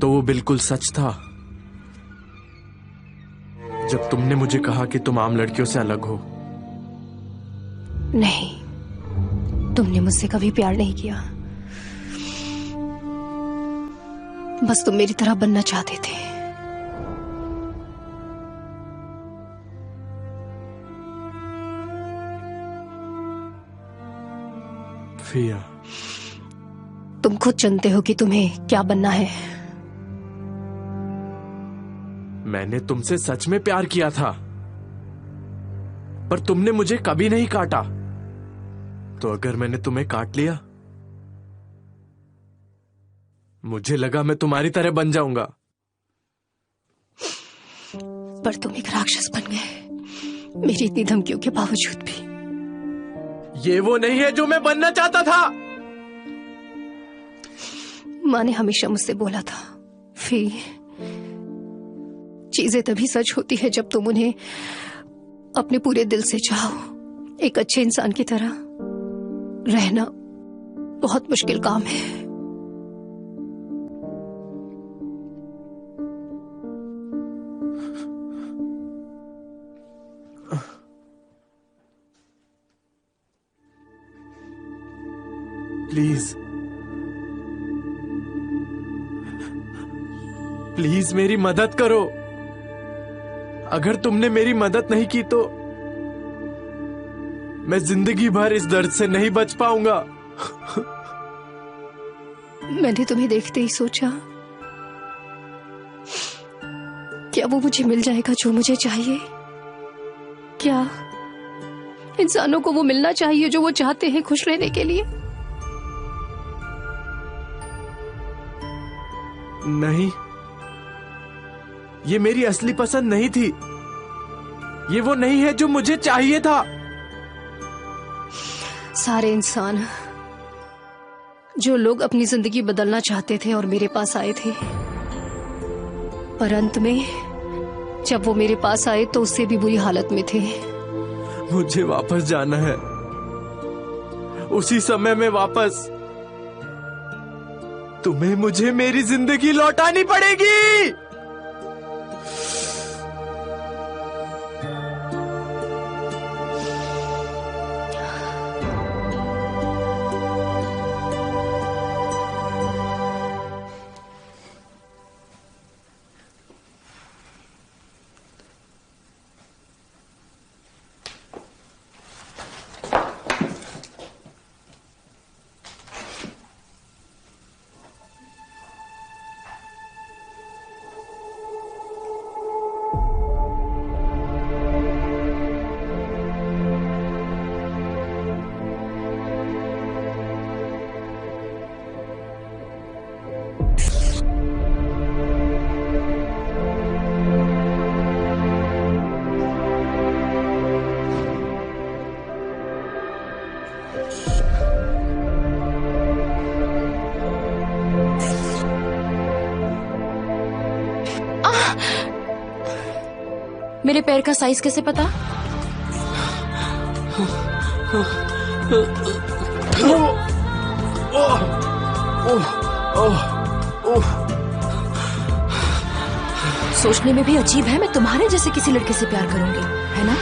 तो वो बिल्कुल सच था जब तुमने मुझे कहा कि तुम आम लड़कियों से अलग हो। नहीं, तुमने मुझसे कभी प्यार नहीं किया। बस तुम मेरी तरह बनना चाहते थे। फिया, तुम खुद जानते हो कि तुम्हें क्या बनना है। मैंने तुमसे सच में प्यार किया था, पर तुमने मुझे कभी नहीं काटा। तो अगर मैंने तुम्हें काट लिया, मुझे लगा मैं तुम्हारी तरह बन जाऊंगा। पर तुम एक राक्षस बन गए, मेरी इतनी धमकियों के बावजूद भी। ये वो नहीं है जो मैं बनना चाहता था। माँ ने हमेशा मुझसे बोला था, फी, चीजें तभी सच होती है जब तुम उन्हें अपने पूरे दिल से चाहो। एक अच्छे इंसान की तरह रहना बहुत मुश्किल काम है। प्लीज, प्लीज मेरी मदद करो। अगर तुमने मेरी मदद नहीं की तो मैं जिंदगी भर इस दर्द से नहीं बच पाऊंगा। मैंने तुम्हें देखते ही सोचा, क्या वो मुझे मिल जाएगा जो मुझे चाहिए? क्या इंसानों को वो मिलना चाहिए जो वो चाहते हैं खुश रहने के लिए? नहीं, ये मेरी असली पसंद नहीं थी। ये वो नहीं है जो मुझे चाहिए था। सारे इंसान, जो लोग अपनी जिंदगी बदलना चाहते थे और मेरे पास आए थे, पर अंत में जब वो मेरे पास आए तो उससे भी बुरी हालत में थे। मुझे वापस जाना है, उसी समय में वापस। तुम्हें मुझे मेरी जिंदगी लौटानी पड़ेगी। मेरे पैर का साइज कैसे पता? सोचने में भी अजीब है, मैं तुम्हारे जैसे किसी लड़के से प्यार करूंगी, है ना?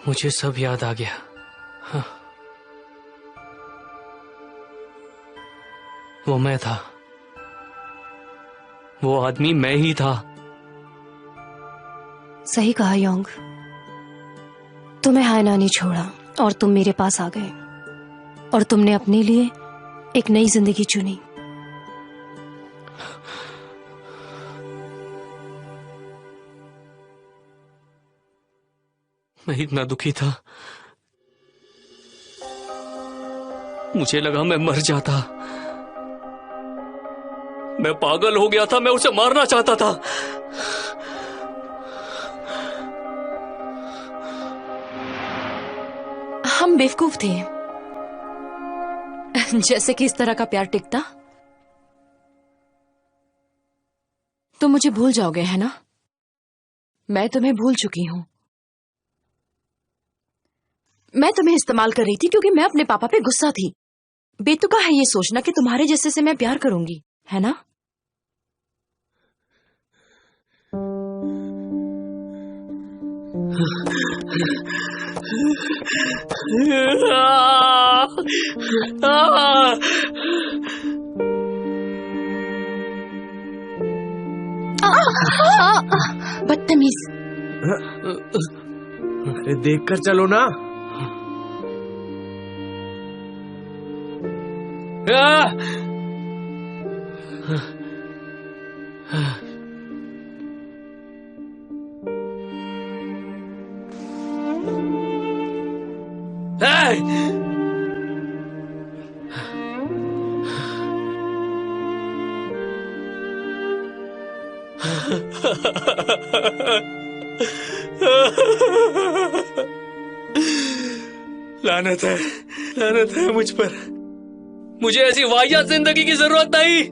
मुझे सब याद आ गया। हाँ। वो मैं था, वो आदमी मैं ही था। सही कहा योंग, तुम्हें हायना नहीं छोड़ा और तुम मेरे पास आ गए और तुमने अपने लिए एक नई जिंदगी चुनी। मैं इतना दुखी था, मुझे लगा मैं मर जाता। मैं पागल हो गया था, मैं उसे मारना चाहता था। हम बेवकूफ थे। जैसे कि इस तरह का प्यार टिकता तो मुझे भूल जाओगे, है ना? मैं तुम्हें भूल चुकी हूं। मैं तुम्हें इस्तेमाल कर रही थी क्योंकि मैं अपने पापा पे गुस्सा थी। बेतुका है ये सोचना कि तुम्हारे जैसे से मैं प्यार करूंगी, है ना? बदतमीज। अरे देख कर चलो ना। लानत है मुझ पर। मुझे ऐसी वाहियात जिंदगी की जरूरत नहीं।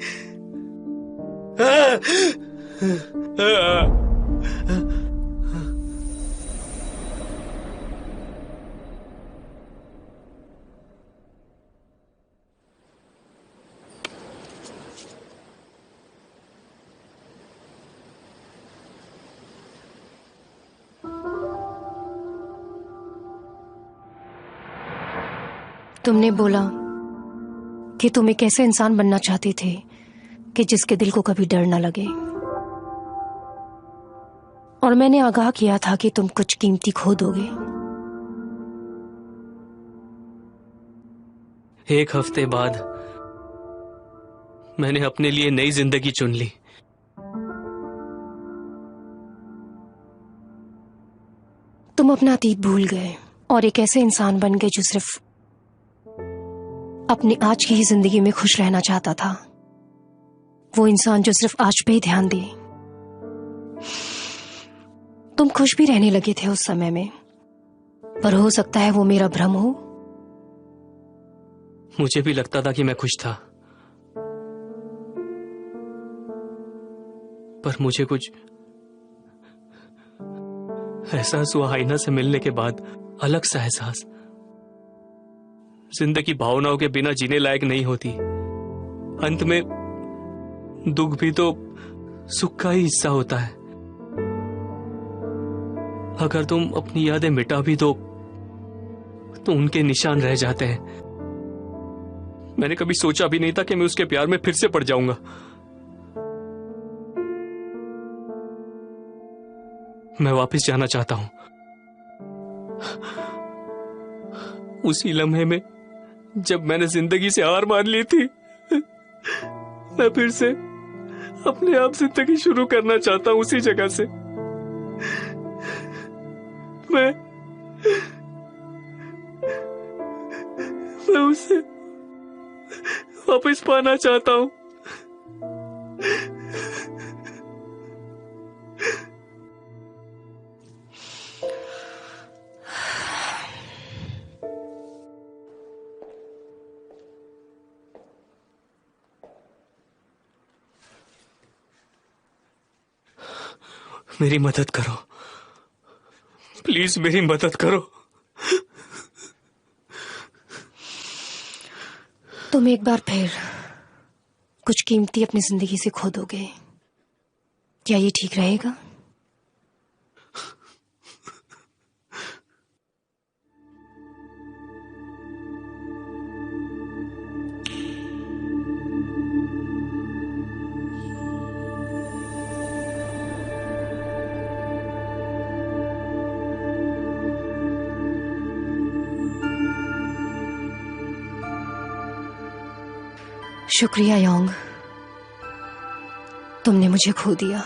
तुमने बोला कि तुम एक ऐसे इंसान बनना चाहते थे कि जिसके दिल को कभी डर न लगे, और मैंने आगाह किया था कि तुम कुछ कीमती खो दोगे। एक हफ्ते बाद मैंने अपने लिए नई जिंदगी चुन ली। तुम अपना अतीत भूल गए और एक ऐसे इंसान बन गए जो सिर्फ अपनी आज की ही जिंदगी में खुश रहना चाहता था। वो इंसान जो सिर्फ आज पे ही ध्यान दे। तुम खुश भी रहने लगे थे उस समय में, पर हो सकता है वो मेरा भ्रम हो। मुझे भी लगता था कि मैं खुश था, पर मुझे कुछ एहसास हुआ आईना से मिलने के बाद, अलग सा एहसास। जिंदगी भावनाओं के बिना जीने लायक नहीं होती। अंत में दुख भी तो सुख का ही हिस्सा होता है। अगर तुम अपनी यादें मिटा भी दो तो उनके निशान रह जाते हैं। मैंने कभी सोचा भी नहीं था कि मैं उसके प्यार में फिर से पड़ जाऊंगा। मैं वापस जाना चाहता हूं, उसी लम्हे में जब मैंने जिंदगी से हार मान ली थी। मैं फिर से अपने आप जिंदगी शुरू करना चाहता हूं, उसी जगह से। मैं उसे वापस पाना चाहता हूं। मेरी मदद करो, प्लीज मेरी मदद करो। तुम एक बार फिर कुछ कीमती अपनी जिंदगी से खो दोगे, क्या ये ठीक रहेगा? शुक्रिया योंग, तुमने मुझे खो दिया।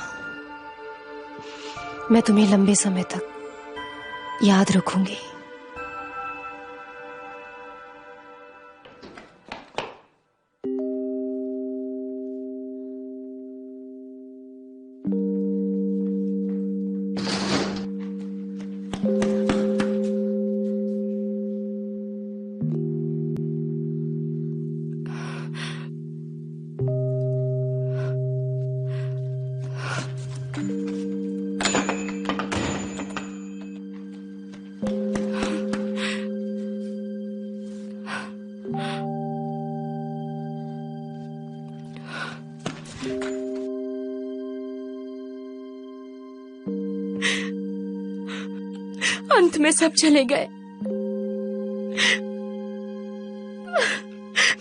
मैं तुम्हें लंबे समय तक याद रखूंगी। अंत में सब चले गए।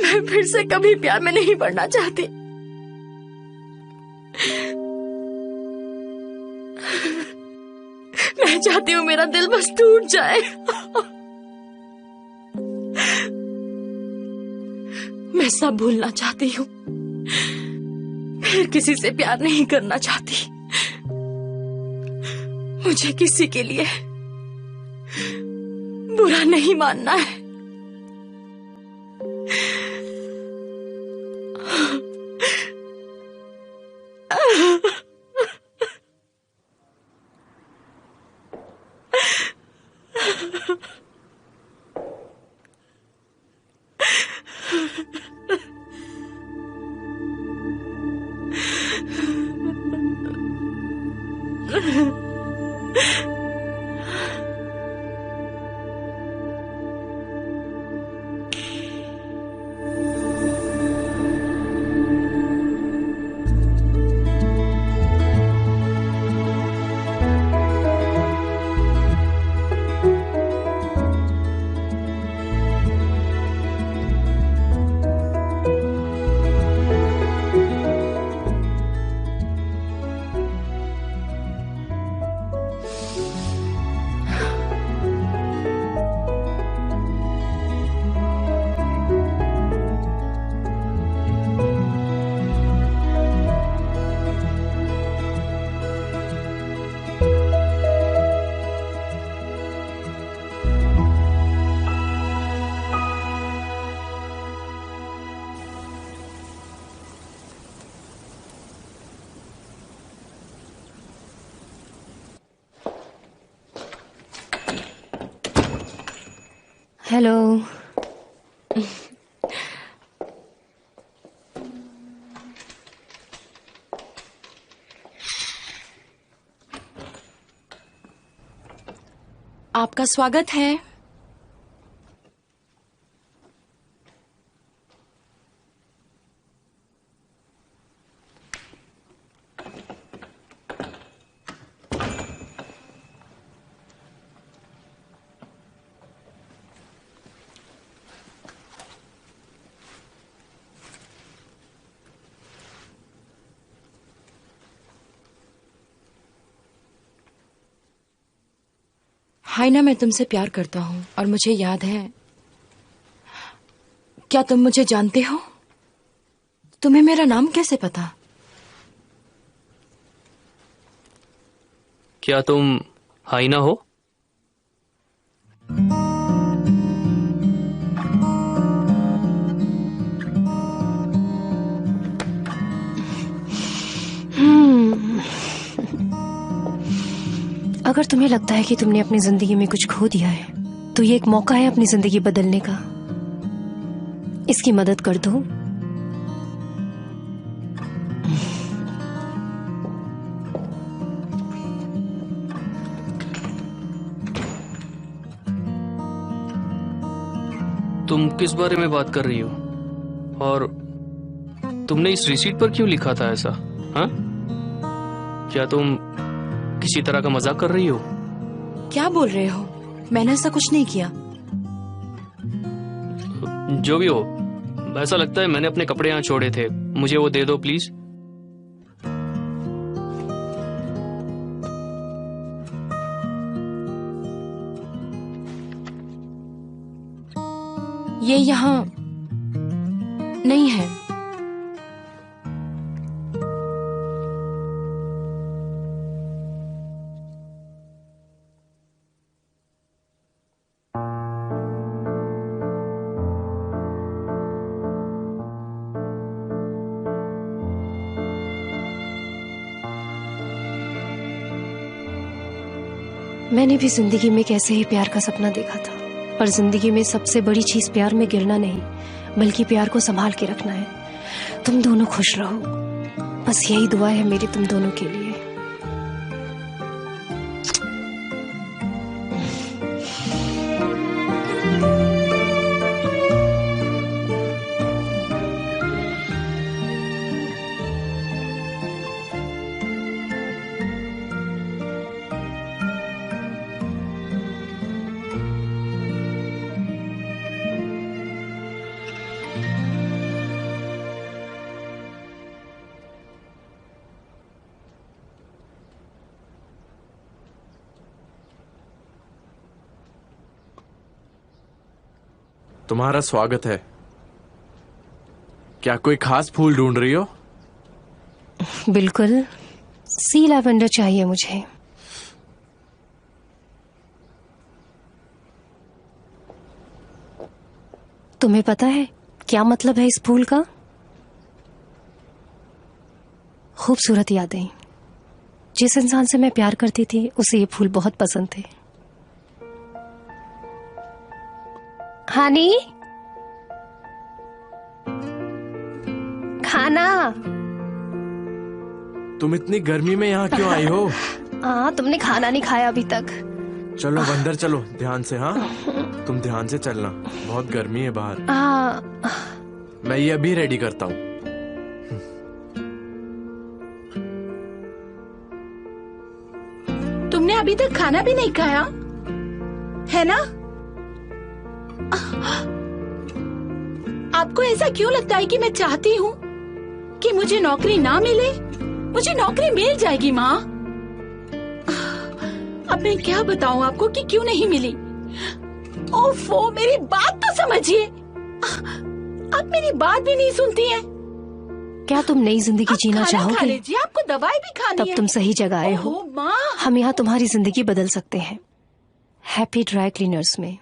मैं फिर से कभी प्यार में नहीं पड़ना चाहती। मैं चाहती हूँ मेरा दिल बस टूट जाए। मैं सब भूलना चाहती हूँ। फिर किसी से प्यार नहीं करना चाहती। मुझे किसी के लिए बुरा नहीं मानना है। हेलो। आपका स्वागत है। हाइना, मैं तुमसे प्यार करता हूँ और मुझे याद है। क्या तुम मुझे जानते हो? तुम्हें मेरा नाम कैसे पता? क्या तुम हाइना हो? अगर तुम्हें लगता है कि तुमने अपनी जिंदगी में कुछ खो दिया है तो ये एक मौका है अपनी जिंदगी बदलने का। इसकी मदद कर दो। तुम किस बारे में बात कर रही हो? और तुमने इस रिसीट पर क्यों लिखा था ऐसा? हाँ? क्या तुम किसी तरह का मजाक कर रही हो? क्या बोल रहे हो? मैंने ऐसा कुछ नहीं किया। जो भी हो, ऐसा लगता है मैंने अपने कपड़े यहाँ छोड़े थे। मुझे वो दे दो प्लीज। ये यहाँ नहीं है। मैंने भी जिंदगी में एक ऐसे ही प्यार का सपना देखा था, पर जिंदगी में सबसे बड़ी चीज प्यार में गिरना नहीं, बल्कि प्यार को संभाल के रखना है। तुम दोनों खुश रहो, बस यही दुआ है मेरी तुम दोनों के लिए। तुम्हारा स्वागत है। क्या कोई खास फूल ढूंढ रही हो? बिल्कुल, सी लैवेंडर चाहिए मुझे। तुम्हें पता है क्या मतलब है इस फूल का? खूबसूरत यादें। जिस इंसान से मैं प्यार करती थी उसे ये फूल बहुत पसंद थे। हानी, खाना। तुम इतनी गर्मी में यहाँ क्यों आई हो? हाँ, तुमने खाना नहीं खाया अभी तक। चलो अंदर चलो, ध्यान से। हाँ, तुम ध्यान से चलना, बहुत गर्मी है बाहर। मैं ये अभी रेडी करता हूँ। तुमने अभी तक खाना भी नहीं खाया है ना? आपको ऐसा क्यों लगता है कि मैं चाहती हूँ कि मुझे नौकरी ना मिले? मुझे नौकरी मिल जाएगी माँ। अब मैं क्या बताऊँ आपको कि क्यों नहीं मिली? ओफो, मेरी बात तो समझिए। आप मेरी बात भी नहीं सुनती हैं। क्या तुम नई जिंदगी जीना खा चाहोगे? लीजिए, आपको दवाई भी खानी तब है। तुम सही जगह आए हो। ओहो, माँ। हम यहाँ तुम्हारी जिंदगी बदल सकते हैं। हैप्पी ड्राई क्लीनर्स में।